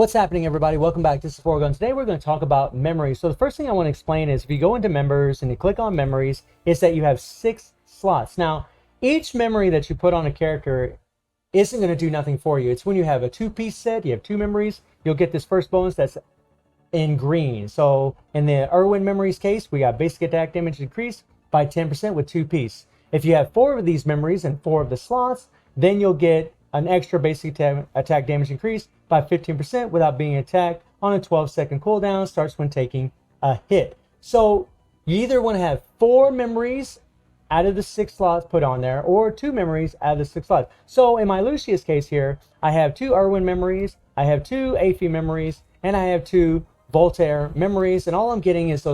What's happening, everybody? Welcome back. This is Foregun. Today we're going to talk about memory. So the first thing I want to explain is if you go into members and you click on memories, is that you have 6 slots. Now, each memory that you put on a character isn't going to do nothing for you. It's when you have a 2-piece set, you have 2 memories, you'll get this first bonus that's in green. So in the Irwin Memory's case, we got basic attack damage increased by 10% with 2-piece. If you have 4 of these memories and 4 of the slots, then you'll get an extra basic attack damage increase by 15% without being attacked on a 12-second cooldown. Starts when taking a hit. So you either want to have 4 memories out of the 6 slots put on there, or 2 memories out of the 6 slots. So in my Lucius case here, I have 2 Irwin memories, I have 2 Aphie memories, and I have 2 Voltaire memories, and all I'm getting is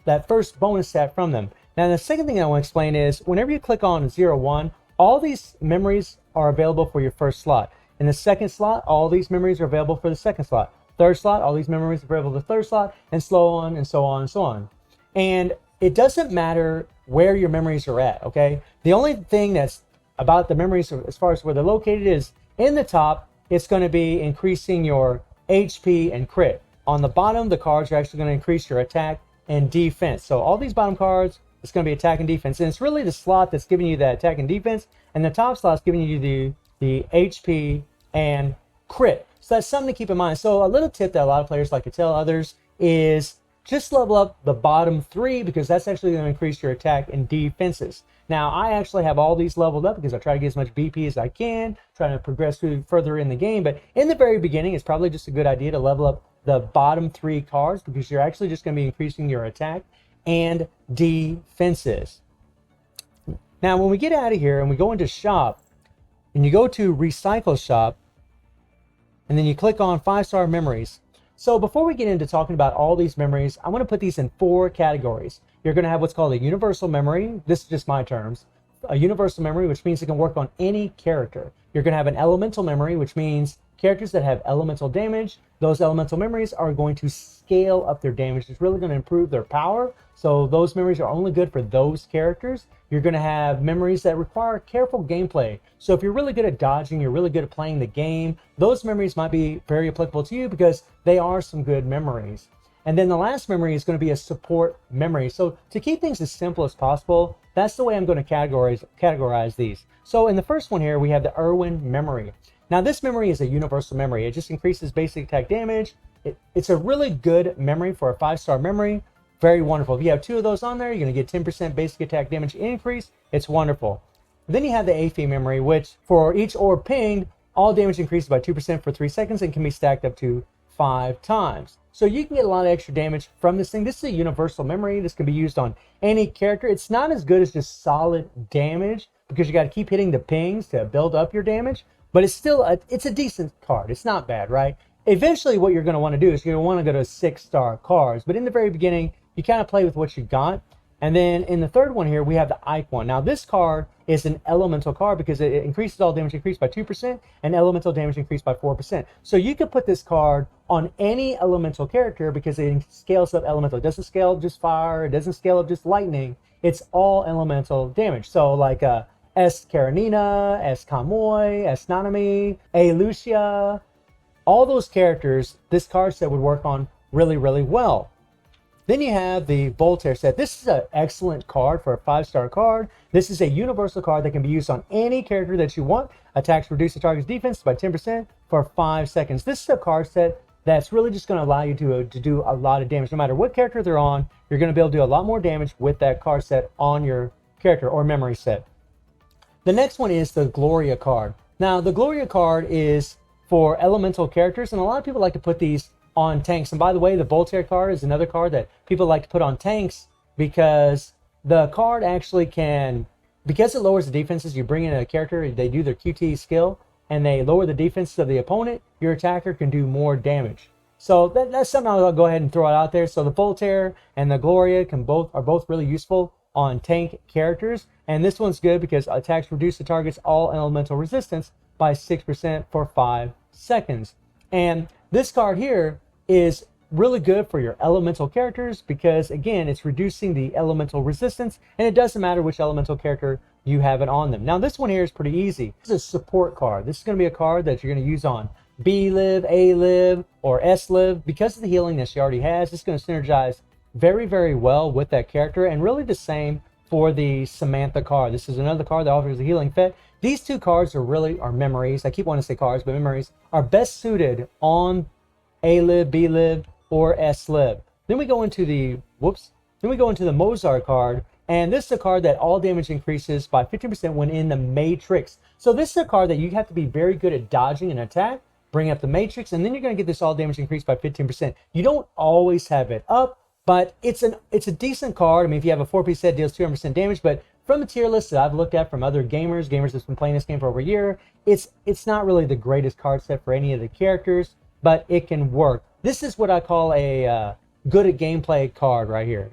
that first bonus set from them. Now the second thing I want to explain is whenever you click on 0-1, all these memories are available for your first slot. In the second slot, all these memories are available for the second slot. Third slot, all these memories are available for the third slot, and so on and so on and so on. And it doesn't matter where your memories are at, okay? The only thing that's about the memories as far as where they're located is in the top, it's going to be increasing your HP and crit. On the bottom, the cards are actually going to increase your attack and defense. So all these bottom cards, it's going to be attack and defense. And it's really the slot that's giving you that attack and defense, and the top slot's giving you the HP and crit. So that's something to keep in mind. So a little tip that a lot of players like to tell others is just level up the bottom 3, because that's actually going to increase your attack and defenses. Now, I actually have all these leveled up because I try to get as much BP as I can, trying to progress further in the game. But in the very beginning, it's probably just a good idea to level up the bottom 3 cards, because you're actually just going to be increasing your attack and defenses. Now, when we get out of here and we go into shop, and you go to recycle shop, and then you click on 5-star memories. So before we get into talking about all these memories, I want to put these in 4 categories. You're going to have what's called a universal memory. This is just my terms. A universal memory, which means it can work on any character. You're going to have an elemental memory, which means characters that have elemental damage, those elemental memories are going to scale up their damage. It's really going to improve their power. So those memories are only good for those characters. You're going to have memories that require careful gameplay. So if you're really good at dodging, you're really good at playing the game, those memories might be very applicable to you because they are some good memories. And then the last memory is going to be a support memory. So to keep things as simple as possible, that's the way I'm going to categorize these. So in the first one here, we have the Irwin Memory. Now this memory is a universal memory. It just increases basic attack damage. It's a really good memory for a 5-star memory. Very wonderful. If you have 2 of those on there, you're going to get 10% basic attack damage increase. It's wonderful. Then you have the Aphie memory, which for each orb pinged, all damage increases by 2% for 3 seconds and can be stacked up to 5 times. So you can get a lot of extra damage from this thing. This is a universal memory. This can be used on any character. It's not as good as just solid damage because you got to keep hitting the pings to build up your damage. But it's still it's a decent card. It's not bad, right? Eventually, what you're going to want to do is you're going to want to go to 6-star cards. But in the very beginning, you kind of play with what you got. And then in the third one here, we have the Ike one. Now, this card is an elemental card because it increases all damage increased by 2% and elemental damage increased by 4%. So you could put this card on any elemental character because it scales up elemental. It doesn't scale up just fire. It doesn't scale up just lightning. It's all elemental damage. So like S. Karenina, S. Kamoy, S. Nanami, A. Lucia, all those characters, this card set would work on really, really well. Then you have the Voltaire Set. This is an excellent card for a 5-star card. This is a universal card that can be used on any character that you want. Attacks reduce the target's defense by 10% for 5 seconds. This is a card set that's really just going to allow you to do a lot of damage. No matter what character they're on, you're going to be able to do a lot more damage with that card set on your character or memory set. The next one is the Gloria card. Now, the Gloria card is for elemental characters, and a lot of people like to put these on tanks. And by the way, the Voltaire card is another card that people like to put on tanks because the card actually can, because it lowers the defenses, you bring in a character, they do their QT skill, and they lower the defenses of the opponent, your attacker can do more damage. So that's something I'll go ahead and throw it out there. So the Voltaire and the Gloria are both really useful on tank characters. And this one's good because attacks reduce the target's all elemental resistance by 6% for 5 seconds. And this card here is really good for your elemental characters because, again, it's reducing the elemental resistance, and it doesn't matter which elemental character you have it on them. Now, this one here is pretty easy. This is a support card. This is going to be a card that you're going to use on B live, A live, or S live. Because of the healing that she already has, it's going to synergize very, very well with that character, and really the same for the Samantha card. This is another card that offers a healing effect. These two cards are memories. I keep wanting to say cards, but memories are best suited on A live, B live, or S live. Then we go into the Mozart card, and this is a card that all damage increases by 15% when in the Matrix. So this is a card that you have to be very good at dodging an attack, bring up the Matrix, and then you're going to get this all damage increased by 15%. You don't always have it up, but it's a decent card. I mean, if you have a 4-piece set, it deals 200% damage, but from the tier list that I've looked at from other gamers that's been playing this game for over a year, it's not really the greatest card set for any of the characters, but it can work. This is what I call a good at gameplay card right here.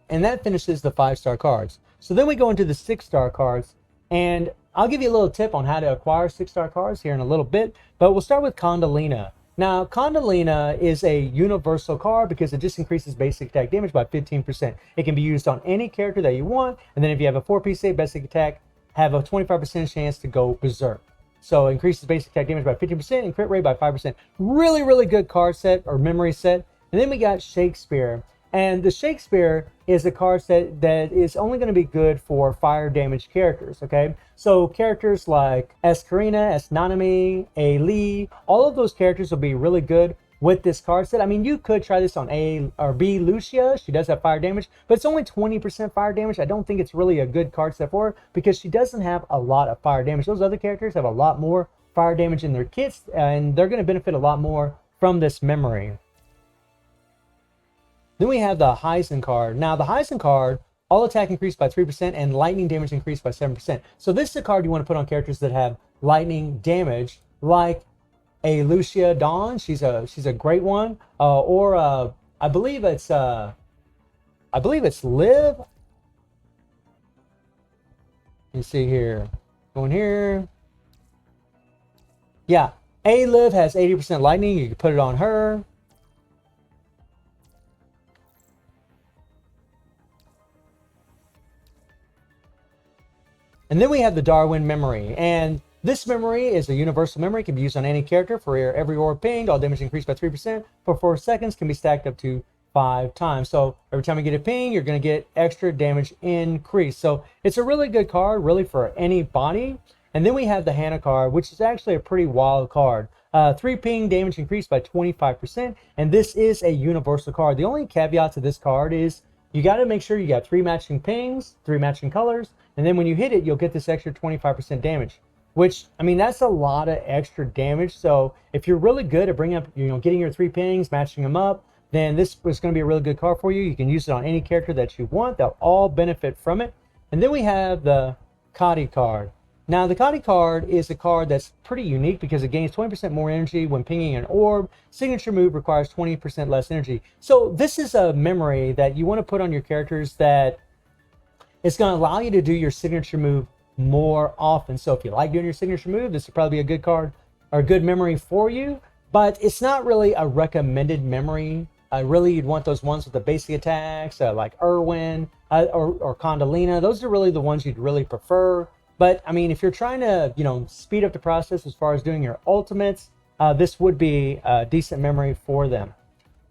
And that finishes the 5-star cards. So then we go into the 6-star cards, and I'll give you a little tip on how to acquire 6-star cards here in a little bit, but we'll start with Condolina. Now, Condolina is a universal card because it just increases basic attack damage by 15%. It can be used on any character that you want, and then if you have a 4-piece set, basic attack, have a 25% chance to go berserk. So it increases basic attack damage by 15% and crit rate by 5%. Really, really good card set or memory set. And then we got Shakespeare. And the Shakespeare is a card set that is only going to be good for fire damage characters, okay? So characters like S. Karina, S. Nanami, A. Lee, all of those characters will be really good with this card set. I mean, you could try this on A or B. Lucia. She does have fire damage, but it's only 20% fire damage. I don't think it's really a good card set for her because she doesn't have a lot of fire damage. Those other characters have a lot more fire damage in their kits, and they're going to benefit a lot more from this memory. Then we have the Heisen card. Now, the Heisen card, all attack increased by 3% and lightning damage increased by 7%. So this is a card you want to put on characters that have lightning damage, like a Lucia Dawn. She's a great one. I believe it's Liv. You see here, going here. Yeah, A Liv has 80% lightning. You can put it on her. And then we have the Darwin Memory, and this memory is a universal memory. It can be used on any character. For every orb pinged, all damage increased by 3% for 4 seconds, can be stacked up to 5 times. So every time you get a ping, you're going to get extra damage increase. So it's a really good card, really for any body. And then we have the Hannah card, which is actually a pretty wild card. 3 ping damage increased by 25%, and this is a universal card. The only caveat to this card is you got to make sure you got 3 matching pings, 3 matching colors, and then when you hit it, you'll get this extra 25% damage, which, I mean, that's a lot of extra damage. So if you're really good at bringing up, getting your 3 pings, matching them up, then this is going to be a really good card for you. You can use it on any character that you want. They'll all benefit from it. And then we have the Kadi card. Now, the Kadi card is a card that's pretty unique because it gains 20% more energy when pinging an orb. Signature move requires 20% less energy. So this is a memory that you want to put on your characters that it's going to allow you to do your signature move more often. So if you like doing your signature move, this would probably be a good card or a good memory for you. But it's not really a recommended memory. Really, you'd want those ones with the basic attacks like Irwin or Condolina. Those are really the ones you'd really prefer. But, I mean, if you're trying to, speed up the process as far as doing your ultimates, this would be a decent memory for them.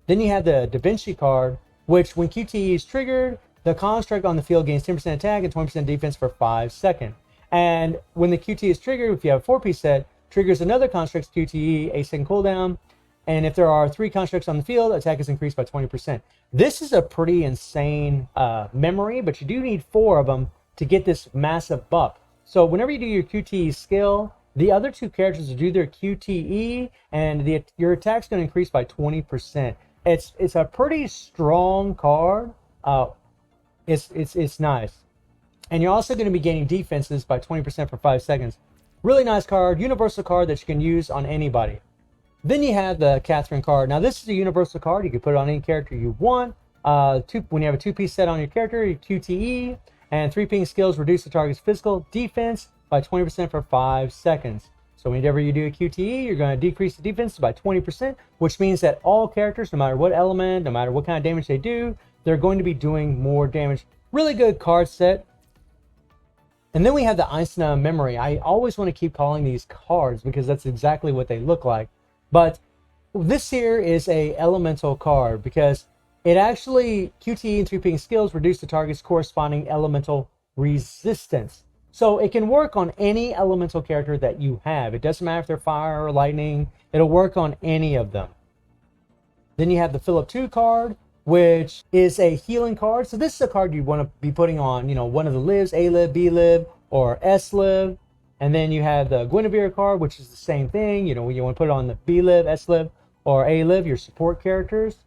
Then you have the Da Vinci card, which when QTE is triggered, the construct on the field gains 10% attack and 20% defense for 5 seconds. And when the QTE is triggered, if you have a 4-piece set, triggers another construct's QTE, a second cooldown. And if there are 3 constructs on the field, attack is increased by 20%. This is a pretty insane memory, but you do need 4 of them to get this massive buff. So whenever you do your QTE skill, the other 2 characters will do their QTE, and your attack's going to increase by 20%. It's a pretty strong card. It's nice. And you're also going to be gaining defenses by 20% for 5 seconds. Really nice card, universal card that you can use on anybody. Then you have the Catherine card. Now this is a universal card. You can put it on any character you want. When you have a 2-piece set on your character, your QTE, and 3 ping skills reduce the target's physical defense by 20% for 5 seconds. So whenever you do a QTE, you're going to decrease the defense by 20%, which means that all characters, no matter what element, no matter what kind of damage they do, they're going to be doing more damage. Really good card set. And then we have the Untitled Memory. I always want to keep calling these cards because that's exactly what they look like. But this here is a elemental card because it actually, QTE and 3P skills reduce the target's corresponding elemental resistance. So it can work on any elemental character that you have. It doesn't matter if they're fire or lightning. It'll work on any of them. Then you have the Philip 2 card, which is a healing card. So this is a card you want to be putting on, one of the lives, A live, B live, or S live. And then you have the Guinevere card, which is the same thing. You want to put it on the B live, S live, or A live, your support characters.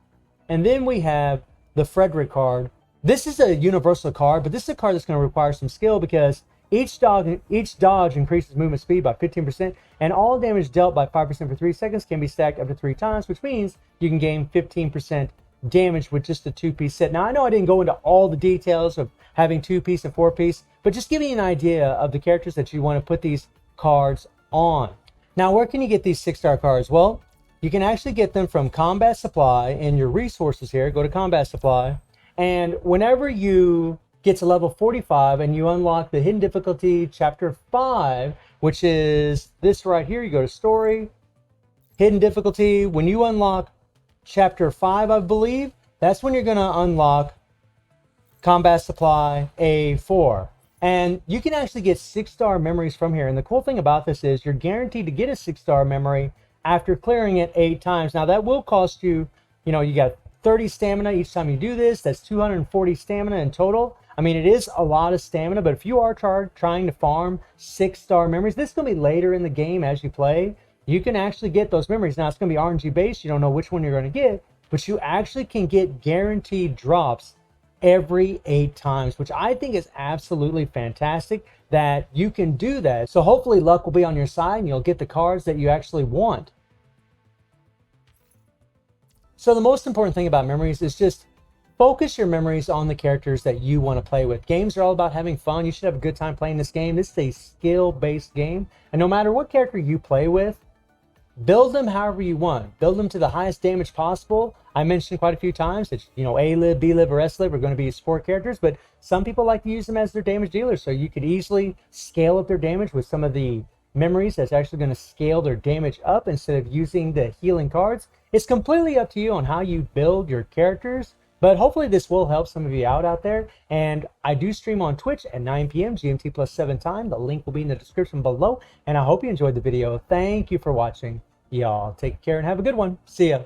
And then we have the Frederick card. This is a universal card, but this is a card that's going to require some skill because each dodge increases movement speed by 15%, and all damage dealt by 5% for 3 seconds can be stacked up to 3 times, which means you can gain 15% damage with just a 2-piece set. Now, I know I didn't go into all the details of having 2-piece and 4-piece, but just giving you an idea of the characters that you want to put these cards on. Now, where can you get these 6-star cards? Well, you can actually get them from Combat Supply in your resources here. Go to Combat Supply, and whenever you get to level 45 and you unlock the Hidden Difficulty Chapter 5, which is this right here, you go to Story, Hidden Difficulty. When you unlock Chapter 5, I believe, that's when you're going to unlock Combat Supply A4. And you can actually get 6-star memories from here. And the cool thing about this is you're guaranteed to get a 6-star memory after clearing it 8 times. Now that will cost you, you got 30 stamina each time you do this. That's 240 stamina in total. I mean, it is a lot of stamina, but if you are trying to farm 6-star memories, this is going to be later in the game as you play. You can actually get those memories. Now, it's going to be RNG based. You don't know which one you're going to get, but you actually can get guaranteed drops every 8 times, which I think is absolutely fantastic that you can do that. So hopefully luck will be on your side and you'll get the cards that you actually want. So the most important thing about memories is just focus your memories on the characters that you want to play with. Games are all about having fun. You should have a good time playing this game. This is a skill-based game. And no matter what character you play with, build them however you want. Build them to the highest damage possible. I mentioned quite a few times that, A live, B live, or S live are going to be support characters, but some people like to use them as their damage dealers. So you could easily scale up their damage with some of the memories that's actually going to scale their damage up instead of using the healing cards. It's completely up to you on how you build your characters. But hopefully this will help some of you out there. And I do stream on Twitch at 9 p.m. GMT plus 7 time. The link will be in the description below. And I hope you enjoyed the video. Thank you for watching. Y'all take care and have a good one. See ya.